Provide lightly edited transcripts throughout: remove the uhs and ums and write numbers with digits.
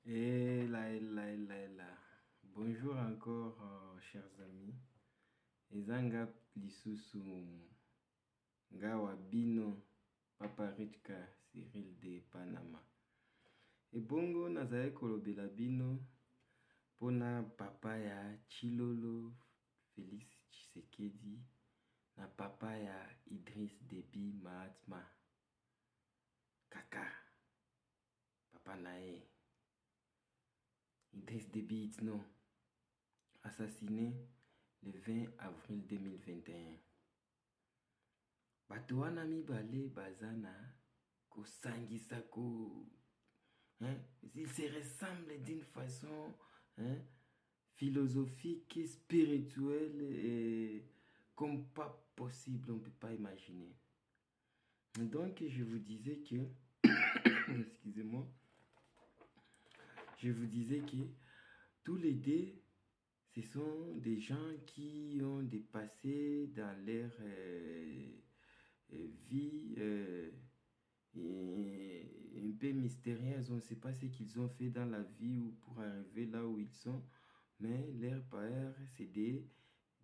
Et là. Bonjour encore, chers amis. Ezanga lisusu ngawa bino Papa Richka Cyril de Panama. Ebongo nazali kolobela bino pona papa ya Chilolo Félix Tshisekedi na papa ya Idriss Déby Mahatma Kaka. Papa nae Idriss Déby Itno, assassiné le 20 avril 2021. Bato wana mibale bazana kosangisa ko ils se ressemblent d'une façon philosophique, spirituelle et comme pas possible, on ne peut pas imaginer. Donc je vous disais que excusez-moi, je vous disais que tous les deux, ce sont des gens qui ont dépassé dans leur vie un peu mystérieuse. On ne sait pas ce qu'ils ont fait dans la vie ou pour arriver là où ils sont. Mais leurs pères, c'est des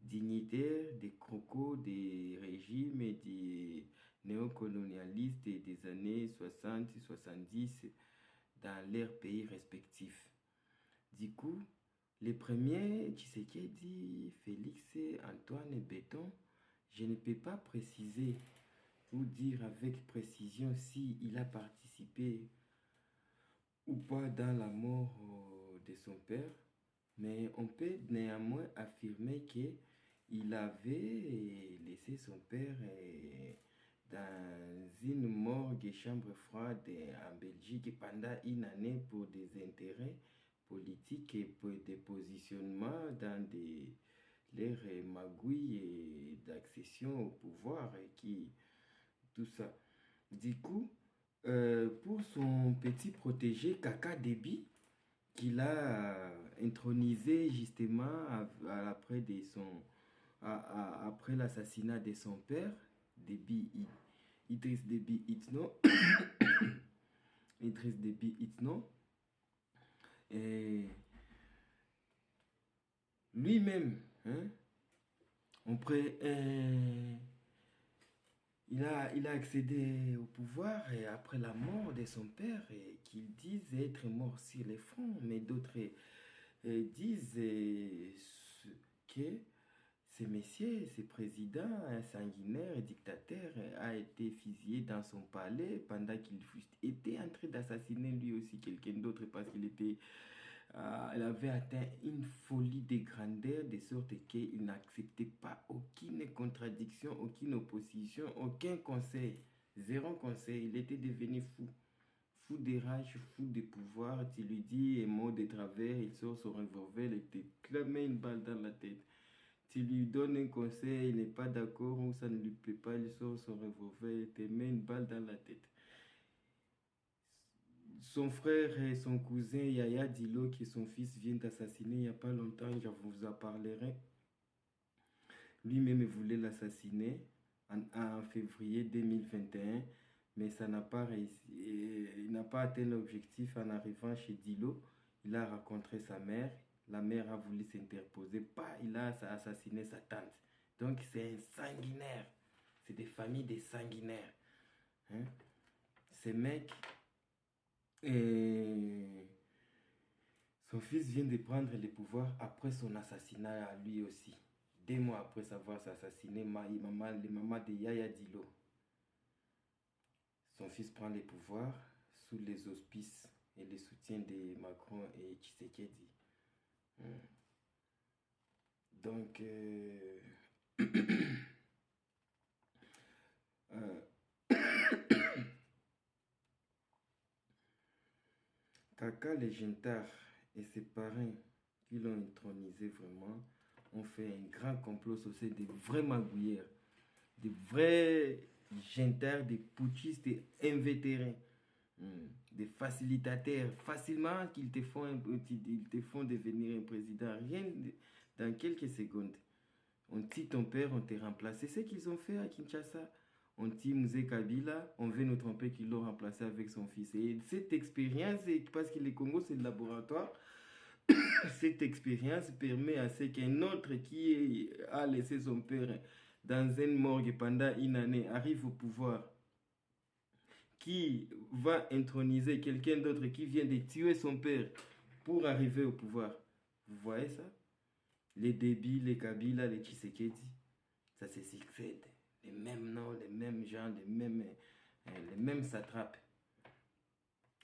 dignitaires, des crocos, des régimes et des néocolonialistes des années 60-70 dans leurs pays respectifs. Du coup, les premiers, Tshisekedi, Félix, Antoine et Béton, je ne peux pas préciser ou dire avec précision si il a participé ou pas dans la mort de son père, mais on peut néanmoins affirmer qu'il avait laissé son père dans une morgue chambre froide en Belgique pendant une année pour des intérêts politiques et pour des positionnements dans leurs magouilles d'accession au pouvoir et tout ça. Du coup, pour son petit protégé Kaka Déby, qu'il a intronisé justement après l'assassinat de son père, Idriss Déby Itno, Idriss Déby Itno, et lui-même, il a accédé au pouvoir et après la mort de son père, et qu'il dise être mort sur les fronts, mais d'autres disent que ce monsieur, ce président sanguinaire et dictateur a été fusillé dans son palais pendant qu'il était en train d'assassiner lui aussi quelqu'un d'autre parce qu'il avait atteint une folie de grandeur de sorte qu'il n'acceptait pas aucune contradiction, aucune opposition, aucun conseil, zéro conseil. Il était devenu fou. Fou de rage, fou de pouvoir. Tu lui dis un mot de travers, il sort son revolver et te clame une balle dans la tête. Tu lui donnes un conseil, il n'est pas d'accord ou ça ne lui plaît pas, il sort son revolver et te met une balle dans la tête. Son frère et son cousin Yaya Dilo, qui son fils vient d'assassiner il n'y a pas longtemps, je vous en parlerai. Lui-même voulait l'assassiner en février 2021, mais ça n'a pas réussi. Il n'a pas atteint l'objectif en arrivant chez Dilo. Il a rencontré sa mère. La mère a voulu s'interposer. Il a assassiné sa tante. Donc c'est un sanguinaire. C'est des familles de sanguinaires. Ces mecs... Et son fils vient de prendre le pouvoir après son assassinat à lui aussi. 2 mois après avoir assassiné les mamans de Yaya Dilo. Son fils prend le pouvoir sous les auspices et le soutien de Macron et Tshisekedi. Donc, Kaka le Gentard et ses parrains qui l'ont intronisé vraiment ont fait un grand complot social, des vrais magouilleurs, des vrais gentards, des putschistes, des invétérés, des facilitateurs, facilement ils te font devenir un président, rien dans quelques secondes. On tue ton père, on te remplace. C'est ce qu'ils ont fait à Kinshasa. anti-Musée Kabila, on veut nous tromper qu'ils l'ont remplacé avec son fils. Et cette expérience, parce que le Congo c'est le laboratoire, cette expérience permet à ce qu'un autre qui a laissé son père dans une morgue pendant une année arrive au pouvoir, qui va introniser quelqu'un d'autre qui vient de tuer son père pour arriver au pouvoir. Vous voyez ça? Les Déby, les Kabila, les Tshisekedi, ça se succède. Les mêmes noms, les mêmes gens, les mêmes satrapes,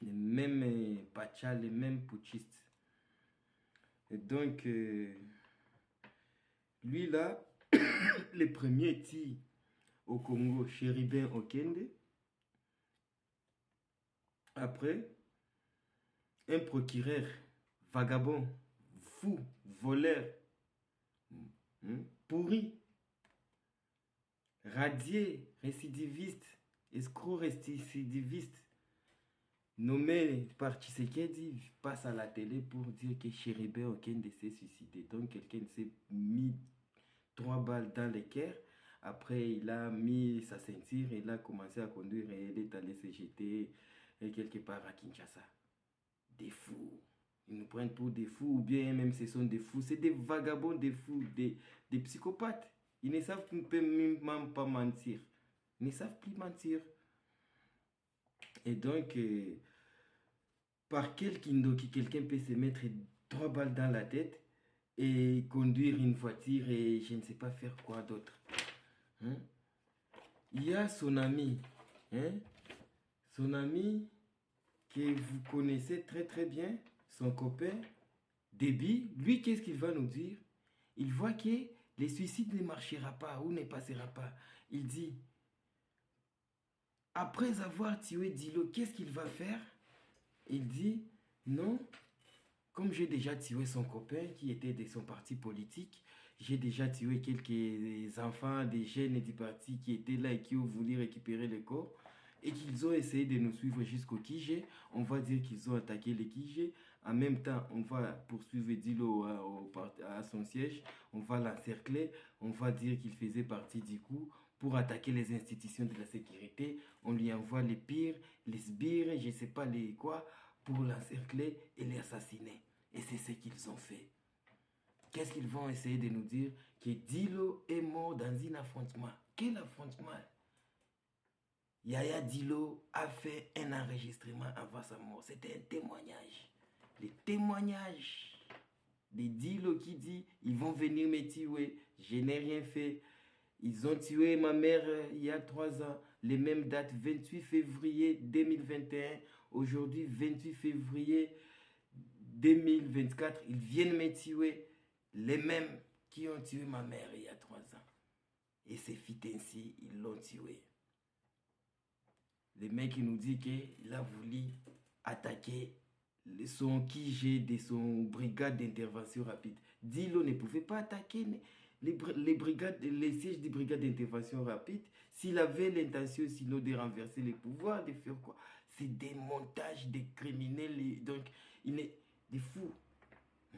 les mêmes pachas, les mêmes putschistes. Et donc, lui là, le premier tir au Congo, Chéribin Okende. Après, un procureur vagabond, fou, voleur, pourri, radié, récidiviste, escroc récidiviste, nommé par Tshisekedi, passe à la télé pour dire que Chéribin Okende s'est suicidé. Donc quelqu'un s'est mis 3 balles dans le cœur. Après, il a mis sa ceinture, il a commencé à conduire et il est allé se jeter quelque part à Kinshasa. Des fous. Ils nous prennent pour des fous, ou bien même ce sont des fous. C'est des vagabonds, des fous, des psychopathes. Ils ne savent même pas mentir. Ils ne savent plus mentir. Et donc, par quel kindoki, quelqu'un peut se mettre 3 balles dans la tête et conduire une voiture et je ne sais pas faire quoi d'autre. Hein? Il y a son ami. Hein? Son ami que vous connaissez très très bien, son copain, Déby. Lui, qu'est-ce qu'il va nous dire? Il voit que les suicides ne marchera pas ou ne passera pas. Il dit, après avoir tué Dilo, qu'est-ce qu'il va faire? Il dit, non, comme j'ai déjà tué son copain qui était de son parti politique, j'ai déjà tué quelques enfants, des jeunes du parti qui étaient là et qui ont voulu récupérer le corps et qu'ils ont essayé de nous suivre jusqu'au Kijé. On va dire qu'ils ont attaqué le Kijé. En même temps, on va poursuivre Dilo à son siège. On va l'encercler. On va dire qu'il faisait partie du coup pour attaquer les institutions de la sécurité. On lui envoie les pires, les sbires, je ne sais pas les quoi, pour l'encercler et l'assassiner. Et c'est ce qu'ils ont fait. Qu'est-ce qu'ils vont essayer de nous dire? Que Dilo est mort dans un affrontement. Quel affrontement? Yaya Dilo a fait un enregistrement avant sa mort. C'était un témoignage. Les témoignages de Dilo qui dit, ils vont venir me tuer, je n'ai rien fait. Ils ont tué ma mère il y a 3 ans, les mêmes dates, 28 février 2021, aujourd'hui 28 février 2024, ils viennent me tuer, les mêmes qui ont tué ma mère il y a 3 ans. Et c'est fit ainsi, ils l'ont tué. Le mec il nous dit qu'il a voulu attaquer son Kijé de son brigade d'intervention rapide. Dilo ne pouvait pas attaquer les sièges des brigades d'intervention rapide s'il avait l'intention sinon de renverser les pouvoirs, de faire quoi? C'est des montages, des criminels, donc il est des fous,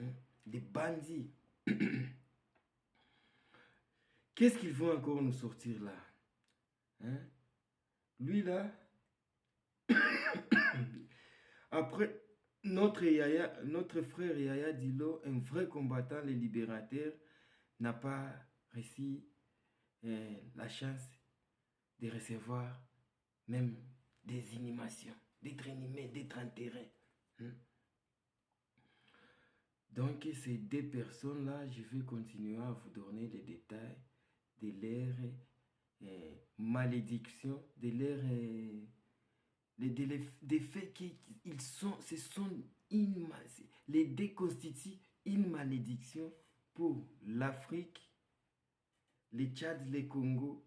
hein, des bandits. Qu'est-ce qu'ils vont encore nous sortir là? Hein? Lui là, après notre frère Yaya Dilo, un vrai combattant, les libérateurs, n'a pas reçu la chance de recevoir même des inhumations, d'être inhumé, d'être enterré. Hein? Donc ces 2 personnes-là, je vais continuer à vous donner les détails de leur malédiction, de leur des faits qu'ils sont, les 2 constituent une malédiction pour l'Afrique, les Tchad, les Congo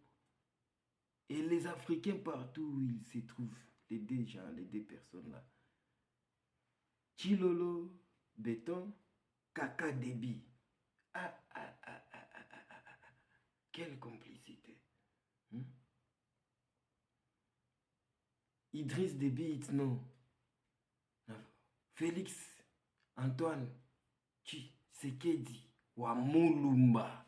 et les Africains partout où ils se trouvent, les 2 gens, les 2 personnes-là. Chilolo, Béton, Kaka Déby. Quelle complicité. Hein? Idriss Déby Itno, Félix Antoine Tshisekedi wa Mulumba.